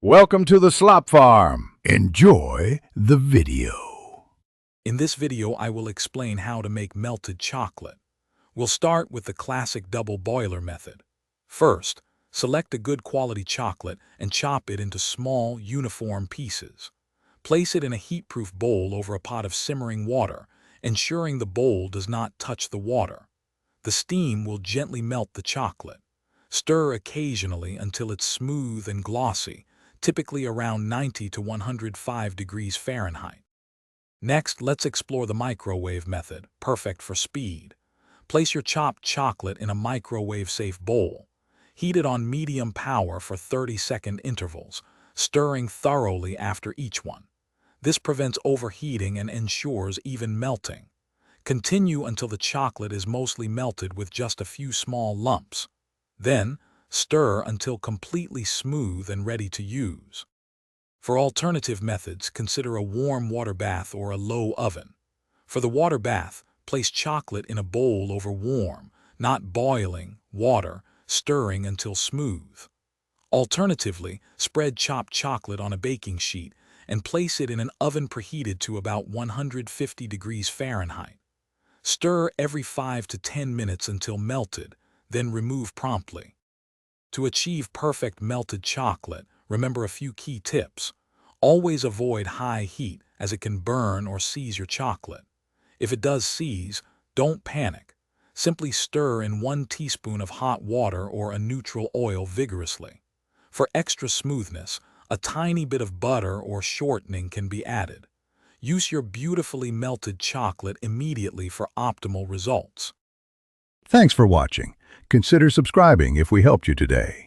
Welcome to the Slop Farm. Enjoy the video. In this video, I will explain how to make melted chocolate. We'll start with the classic double boiler method. First, select a good quality chocolate and chop it into small, uniform pieces. Place it in a heat-proof bowl over a pot of simmering water, ensuring the bowl does not touch the water. The steam will gently melt the chocolate. Stir occasionally until it's smooth and glossy, typically around 90 to 105 degrees Fahrenheit. Next, let's explore the microwave method, perfect for speed. Place your chopped chocolate in a microwave-safe bowl. Heat it on medium power for 30-second intervals, stirring thoroughly after each one. This prevents overheating and ensures even melting. Continue until the chocolate is mostly melted with just a few small lumps. Then, stir until completely smooth and ready to use. For alternative methods, consider a warm water bath or a low oven. For the water bath, place chocolate in a bowl over warm, not boiling, water, stirring until smooth. Alternatively, spread chopped chocolate on a baking sheet and place it in an oven preheated to about 150 degrees Fahrenheit. Stir every 5 to 10 minutes until melted, then remove promptly. To achieve perfect melted chocolate, remember a few key tips. Always avoid high heat as it can burn or seize your chocolate. If it does seize, don't panic. Simply stir in 1 teaspoon of hot water or a neutral oil vigorously. For extra smoothness, a tiny bit of butter or shortening can be added. Use your beautifully melted chocolate immediately for optimal results. Thanks for watching. Consider subscribing if we helped you today.